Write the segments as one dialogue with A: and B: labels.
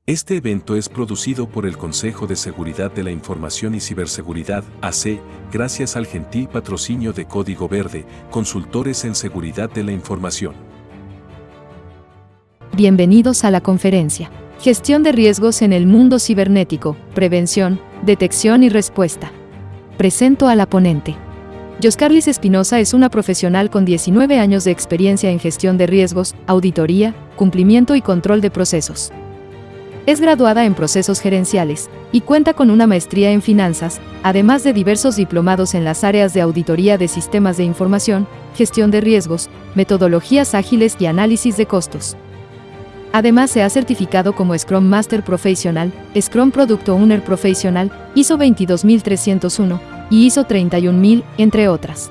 A: Este evento es producido por el Consejo de Seguridad de la Información y Ciberseguridad, AC, gracias al gentil patrocinio de Código Verde, consultores en seguridad de la información.
B: Bienvenidos a la conferencia. Gestión de riesgos en el mundo cibernético, prevención, detección y respuesta. Presento a la ponente. Yoscarlis Espinosa es una profesional con 19 años de experiencia en gestión de riesgos, auditoría, cumplimiento y control de procesos. Es graduada en procesos gerenciales y cuenta con una maestría en finanzas, además de diversos diplomados en las áreas de auditoría de sistemas de información, gestión de riesgos, metodologías ágiles y análisis de costos. Además se ha certificado como Scrum Master Professional, Scrum Product Owner Professional, ISO 22301 y ISO 31000, entre otras.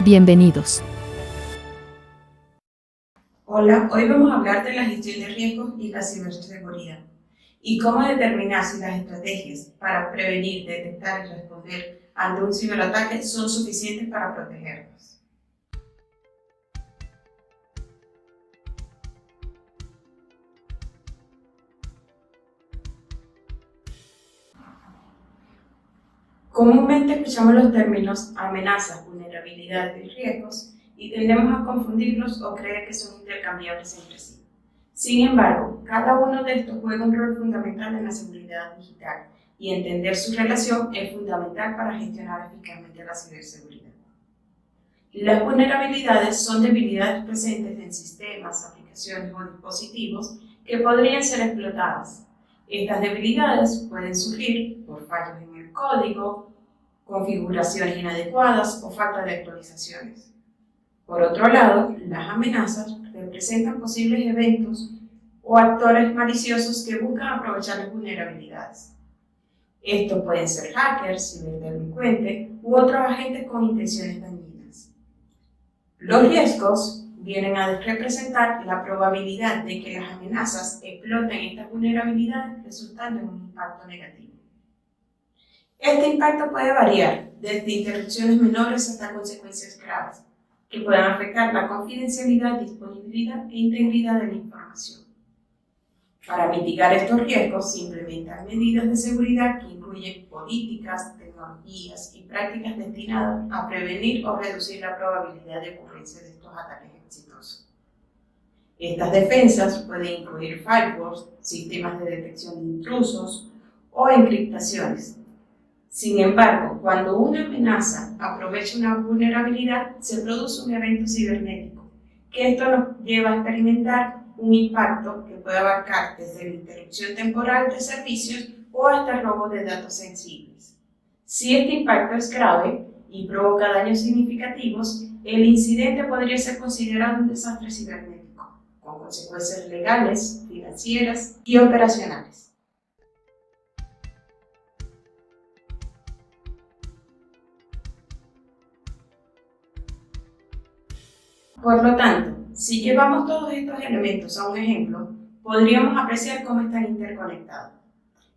B: Bienvenidos.
C: Hola, hoy vamos a hablar de la gestión de riesgos y la ciberseguridad y cómo determinar si las estrategias para prevenir, detectar y responder ante un ciberataque son suficientes para protegernos. Comúnmente escuchamos los términos amenazas, vulnerabilidades y riesgos y tendemos a confundirlos o creer que son intercambiables entre sí. Sin embargo, cada uno de estos juega un rol fundamental en la seguridad digital y entender su relación es fundamental para gestionar eficazmente la ciberseguridad. Las vulnerabilidades son debilidades presentes en sistemas, aplicaciones o dispositivos que podrían ser explotadas. Estas debilidades pueden surgir por fallos en el código, configuraciones inadecuadas o falta de actualizaciones. Por otro lado, las amenazas representan posibles eventos o actores maliciosos que buscan aprovechar las vulnerabilidades. Estos pueden ser hackers, ciberdelincuentes u otros agentes con intenciones dañinas. Los riesgos vienen a representar la probabilidad de que las amenazas exploten estas vulnerabilidades resultando en un impacto negativo. Este impacto puede variar desde interrupciones menores hasta consecuencias graves, que puedan afectar la confidencialidad, disponibilidad e integridad de la información. Para mitigar estos riesgos se implementan medidas de seguridad que incluyen políticas, tecnologías y prácticas destinadas a prevenir o reducir la probabilidad de ocurrencia de estos ataques exitosos. Estas defensas pueden incluir firewalls, sistemas de detección de intrusos o encriptaciones. Sin embargo, cuando una amenaza aprovecha una vulnerabilidad, se produce un evento cibernético, que esto nos lleva a experimentar un impacto que puede abarcar desde la interrupción temporal de servicios o hasta el robo de datos sensibles. Si este impacto es grave y provoca daños significativos, el incidente podría ser considerado un desastre cibernético, con consecuencias legales, financieras y operacionales. Por lo tanto, si llevamos todos estos elementos a un ejemplo, podríamos apreciar cómo están interconectados.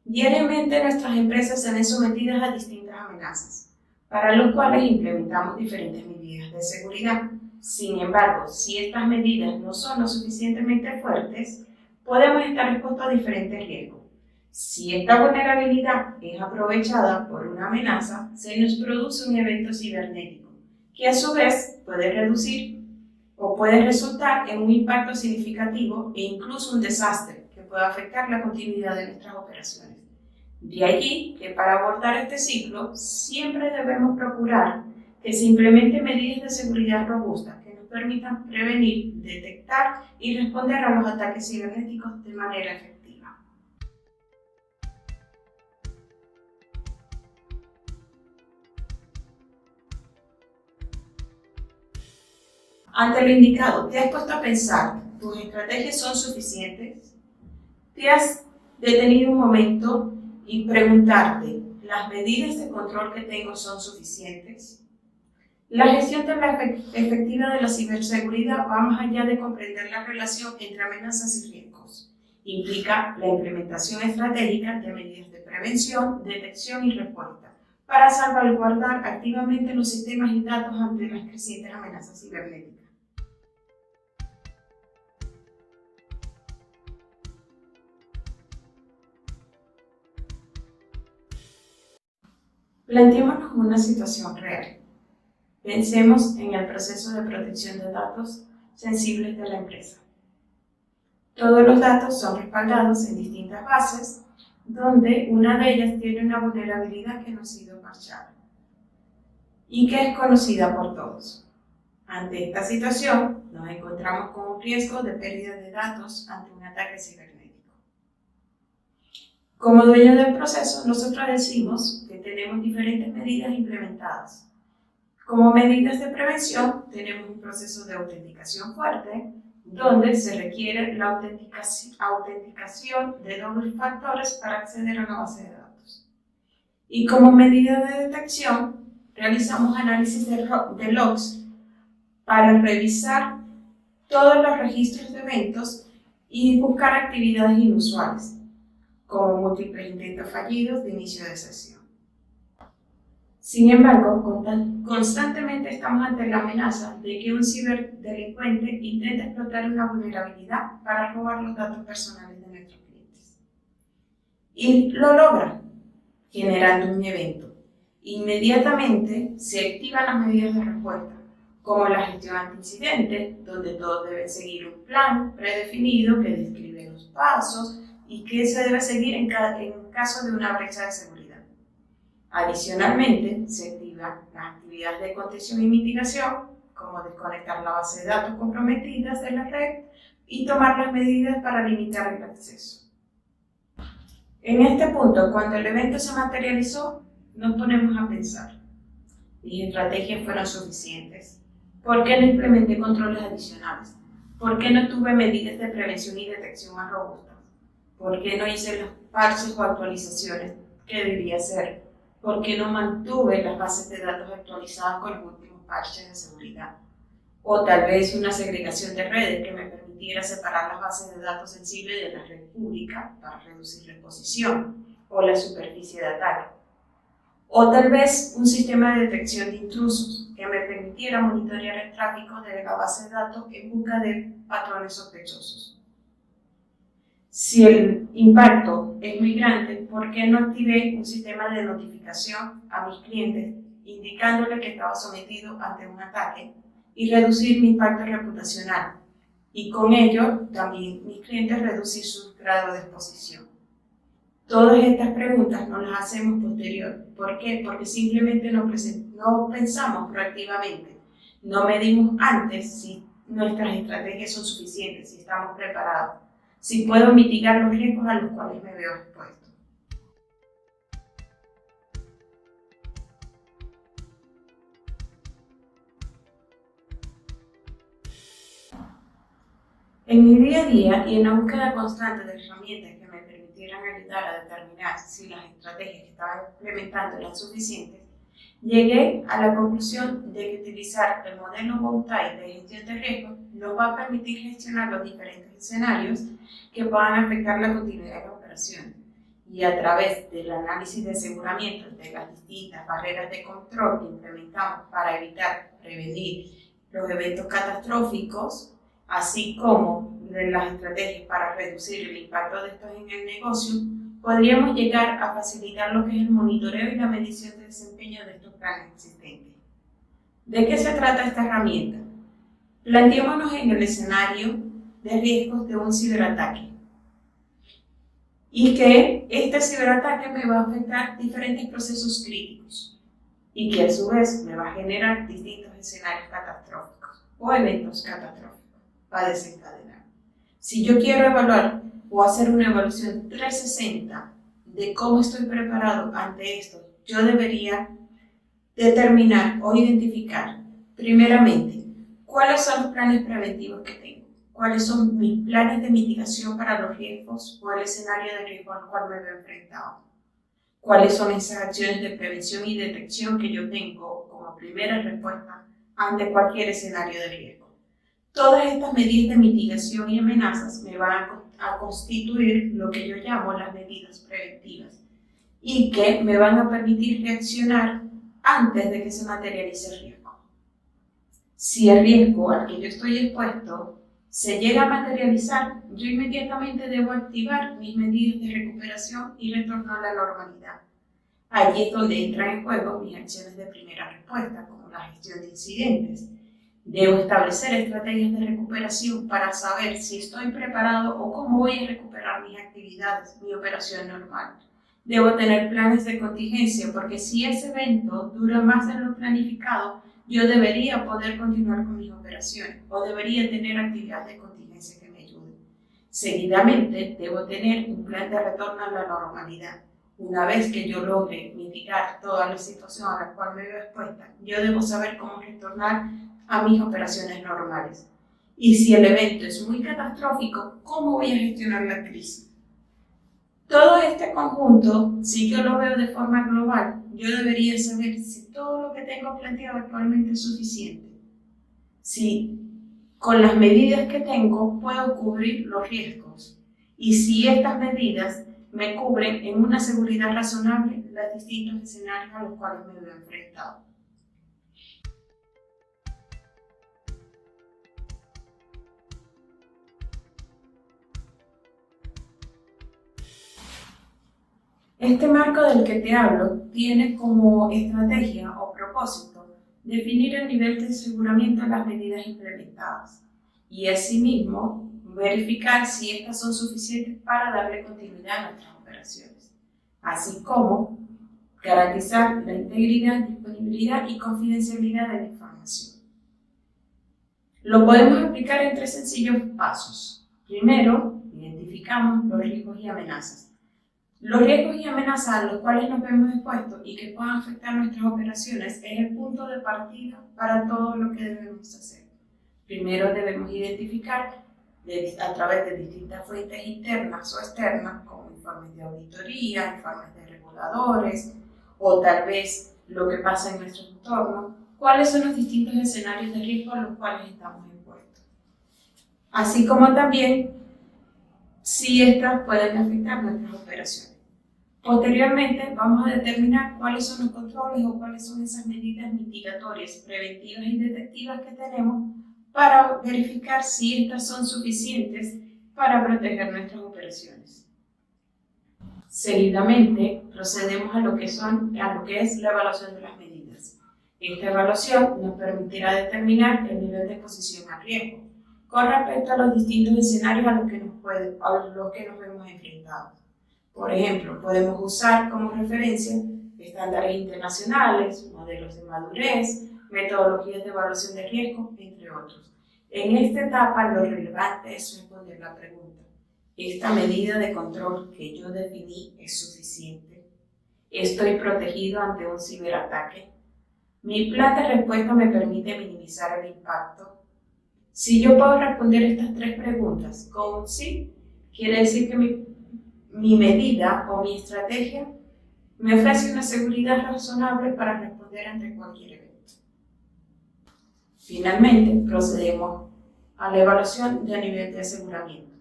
C: Diariamente nuestras empresas se ven sometidas a distintas amenazas, para lo cuales implementamos diferentes medidas de seguridad. Sin embargo, si estas medidas no son lo suficientemente fuertes, podemos estar expuestos a diferentes riesgos. Si esta vulnerabilidad es aprovechada por una amenaza, se nos produce un evento cibernético, que a su vez puede reducir o puede resultar en un impacto significativo e incluso un desastre que puede afectar la continuidad de nuestras operaciones. De allí que para abordar este ciclo siempre debemos procurar que se implementen medidas de seguridad robustas que nos permitan prevenir, detectar y responder a los ataques cibernéticos de manera efectiva. Ante lo indicado, ¿te has puesto a pensar, tus estrategias son suficientes? ¿Te has detenido un momento y preguntarte, ¿las medidas de control que tengo son suficientes? La gestión efectiva de la ciberseguridad va más allá de comprender la relación entre amenazas y riesgos. Implica la implementación estratégica de medidas de prevención, detección y respuesta para salvaguardar activamente los sistemas y datos ante las crecientes amenazas cibernéticas. Planteémonos una situación real. Pensemos en el proceso de protección de datos sensibles de la empresa. Todos los datos son respaldados en distintas bases, donde una de ellas tiene una vulnerabilidad que no ha sido parchada y que es conocida por todos. Ante esta situación, nos encontramos con un riesgo de pérdida de datos ante un ataque cibernético. Como dueños del proceso, nosotros decimos que tenemos diferentes medidas implementadas. Como medidas de prevención, tenemos un proceso de autenticación fuerte, donde se requiere la autenticación de dobles factores para acceder a una base de datos. Y como medida de detección, realizamos análisis de logs para revisar todos los registros de eventos y buscar actividades inusuales, como múltiples intentos fallidos de inicio de sesión. Sin embargo, constantemente estamos ante la amenaza de que un ciberdelincuente intente explotar una vulnerabilidad para robar los datos personales de nuestros clientes. Y lo logra, generando un evento. Inmediatamente se activan las medidas de respuesta, como la gestión anti-incidente, donde todos deben seguir un plan predefinido que describe los pasos y que se debe seguir en caso de una brecha de seguridad. Adicionalmente, se activan las actividades de contención y mitigación, como desconectar la base de datos comprometidas de la red y tomar las medidas para limitar el acceso. En este punto, cuando el evento se materializó, nos ponemos a pensar: ¿mis estrategias fueron suficientes? ¿Por qué no implementé controles adicionales? ¿Por qué no tuve medidas de prevención y detección más robustas? ¿Por qué no hice los parches o actualizaciones que debía hacer? ¿Por qué no mantuve las bases de datos actualizadas con los últimos parches de seguridad? O tal vez una segregación de redes que me permitiera separar las bases de datos sensibles de la red pública para reducir la exposición o la superficie de ataque. O tal vez un sistema de detección de intrusos que me permitiera monitorear el tráfico de la base de datos en busca de patrones sospechosos. Si el impacto es muy grande, ¿por qué no activé un sistema de notificación a mis clientes indicándole que estaba sometido ante un ataque y reducir mi impacto reputacional? Y con ello, también mis clientes reducir su grado de exposición. Todas estas preguntas nos las hacemos posterior. ¿Por qué? Porque simplemente no pensamos proactivamente. No medimos antes si nuestras estrategias son suficientes, si estamos preparados, si puedo mitigar los riesgos a los cuales me veo expuesto. En mi día a día y en la búsqueda constante de herramientas que me permitieran ayudar a determinar si las estrategias que estaba implementando eran suficientes, llegué a la conclusión de que utilizar el modelo Bowtie de gestión de riesgos nos va a permitir gestionar los diferentes escenarios que puedan afectar la continuidad de la operación. Y a través del análisis de aseguramiento de las distintas barreras de control que implementamos para evitar, prevenir los eventos catastróficos, así como de las estrategias para reducir el impacto de estos en el negocio, podríamos llegar a facilitar lo que es el monitoreo y la medición de desempeño de estos planes existentes. ¿De qué se trata esta herramienta? Planteémonos en el escenario de riesgos de un ciberataque y que este ciberataque me va a afectar diferentes procesos críticos y que a su vez me va a generar distintos escenarios catastróficos o eventos catastróficos para desencadenar. Si yo quiero evaluar o hacer una evaluación 360 de cómo estoy preparado ante esto, yo debería determinar o identificar, primeramente, cuáles son los planes preventivos que tengo, cuáles son mis planes de mitigación para los riesgos o el escenario de riesgo al cual me veo enfrentado, cuáles son esas acciones de prevención y detección que yo tengo como primera respuesta ante cualquier escenario de riesgo. Todas estas medidas de mitigación y amenazas me van a constituir lo que yo llamo las medidas preventivas y que me van a permitir reaccionar antes de que se materialice el riesgo. Si el riesgo al que yo estoy expuesto se llega a materializar, yo inmediatamente debo activar mis medidas de recuperación y retorno a la normalidad. Allí es donde entran en juego mis acciones de primera respuesta, como la gestión de incidentes. Debo establecer estrategias de recuperación para saber si estoy preparado o cómo voy a recuperar mis actividades, mi operación normal. Debo tener planes de contingencia porque si ese evento dura más de lo planificado, yo debería poder continuar con mis operaciones o debería tener actividades de contingencia que me ayuden. Seguidamente, debo tener un plan de retorno a la normalidad. Una vez que yo logre mitigar toda la situación a la cual me veo expuesta, yo debo saber cómo retornar a mis operaciones normales. Y si el evento es muy catastrófico, ¿cómo voy a gestionar la crisis? Todo este conjunto, si yo lo veo de forma global, yo debería saber si todo lo que tengo planteado actualmente es suficiente. Si con las medidas que tengo puedo cubrir los riesgos y si estas medidas me cubren en una seguridad razonable los distintos escenarios a los cuales me veo enfrentado. Este marco del que te hablo tiene como estrategia o propósito definir el nivel de aseguramiento de las medidas implementadas y asimismo verificar si estas son suficientes para darle continuidad a nuestras operaciones, así como garantizar la integridad, disponibilidad y confidencialidad de la información. Lo podemos aplicar en 3 sencillos pasos. Primero, identificamos los riesgos y amenazas. Los riesgos y amenazas a los cuales nos vemos expuestos y que puedan afectar nuestras operaciones es el punto de partida para todo lo que debemos hacer. Primero debemos identificar a través de distintas fuentes internas o externas, como informes de auditoría, informes de reguladores o tal vez lo que pasa en nuestro entorno, cuáles son los distintos escenarios de riesgo a los cuales estamos expuestos. Así como también si estas pueden afectar nuestras operaciones. Posteriormente, vamos a determinar cuáles son los controles o cuáles son esas medidas mitigatorias, preventivas y detectivas que tenemos para verificar si estas son suficientes para proteger nuestras operaciones. Seguidamente, procedemos a lo que es la evaluación de las medidas. Esta evaluación nos permitirá determinar el nivel de exposición a riesgo con respecto a los distintos escenarios a los que nos vemos enfrentados. Por ejemplo, podemos usar como referencia estándares internacionales, modelos de madurez, metodologías de evaluación de riesgo, entre otros. En esta etapa, lo relevante es responder la pregunta: ¿esta medida de control que yo definí es suficiente? ¿Estoy protegido ante un ciberataque? ¿Mi plan de respuesta me permite minimizar el impacto? Si yo puedo responder estas 3 preguntas con un sí, quiere decir que mi medida o mi estrategia me ofrece una seguridad razonable para responder ante cualquier evento. Finalmente, procedemos a la evaluación de nivel de aseguramiento.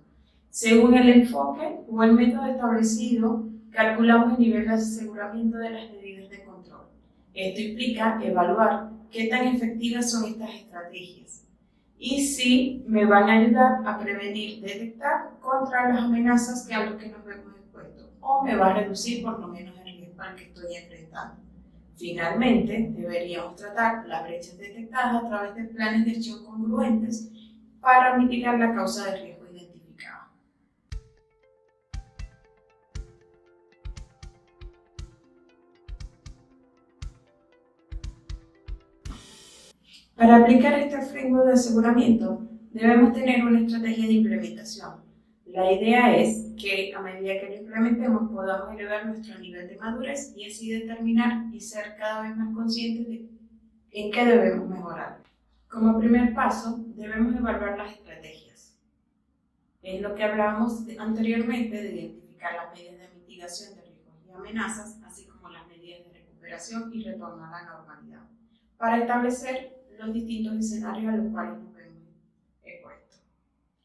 C: Según el enfoque o el método establecido, calculamos el nivel de aseguramiento de las medidas de control. Esto implica evaluar qué tan efectivas son estas estrategias y si me van a ayudar a prevenir, detectar contra las amenazas a las que nos vemos expuestos o me va a reducir por lo menos el riesgo al que estoy enfrentando. Finalmente, deberíamos tratar las brechas detectadas a través de planes de acción congruentes para mitigar la causa de riesgo identificada. Para aplicar este framework de aseguramiento, debemos tener una estrategia de implementación. La idea es que a medida que lo implementemos podamos elevar nuestro nivel de madurez y así determinar y ser cada vez más conscientes de en qué debemos mejorar. Como primer paso, debemos evaluar las estrategias. Es lo que hablábamos anteriormente de identificar las medidas de mitigación de riesgos y amenazas, así como las medidas de recuperación y retorno a la normalidad, para establecer los distintos escenarios a los cuales nos vemos expuestos.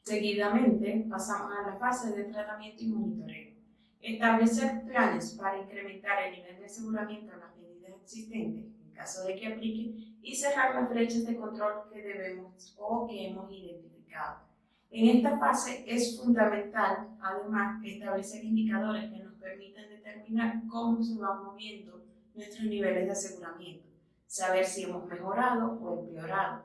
C: Seguidamente, pasamos a la fase de tratamiento y monitoreo. Establecer planes para incrementar el nivel de aseguramiento de las medidas existentes, en caso de que apliquen, y cerrar las brechas de control que debemos o que hemos identificado. En esta fase es fundamental, además, establecer indicadores que nos permitan determinar determinar cómo se van moviendo nuestros niveles de aseguramiento, saber si hemos mejorado o empeorado,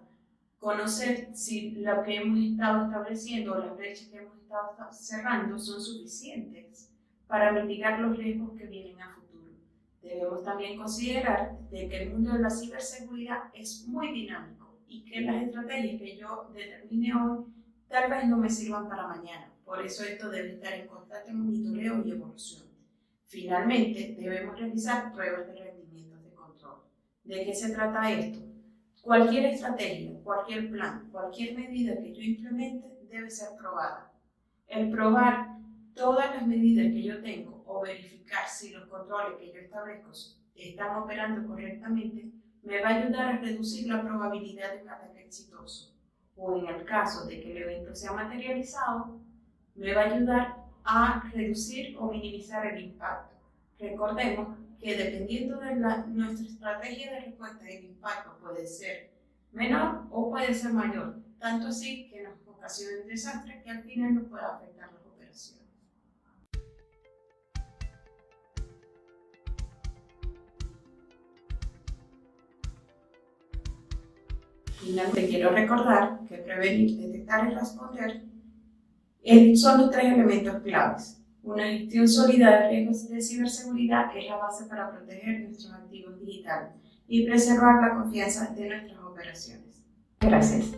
C: conocer si lo que hemos estado estableciendo o las brechas que hemos estado cerrando son suficientes para mitigar los riesgos que vienen a futuro. Debemos también considerar de que el mundo de la ciberseguridad es muy dinámico y que las estrategias que yo determine hoy tal vez no me sirvan para mañana. Por eso esto debe estar en constante monitoreo y evolución. Finalmente, debemos realizar pruebas de rendimientos de control. ¿De qué se trata esto? Cualquier estrategia, cualquier plan, cualquier medida que yo implemente debe ser probada. El probar todas las medidas que yo tengo o verificar si los controles que yo establezco están operando correctamente me va a ayudar a reducir la probabilidad de un ataque exitoso. O en el caso de que el evento sea materializado, me va a ayudar a reducir o minimizar el impacto. Recordemos que dependiendo de nuestra estrategia de respuesta, el impacto puede ser menor o puede ser mayor, tanto así que nos ocasione un desastre que al final nos pueda afectar las operaciones. Finalmente, quiero recordar que prevenir, detectar y responder son los 3 elementos claves. Una gestión sólida de riesgos de ciberseguridad es la base para proteger nuestros activos digitales y preservar la confianza de nuestras operaciones. Gracias.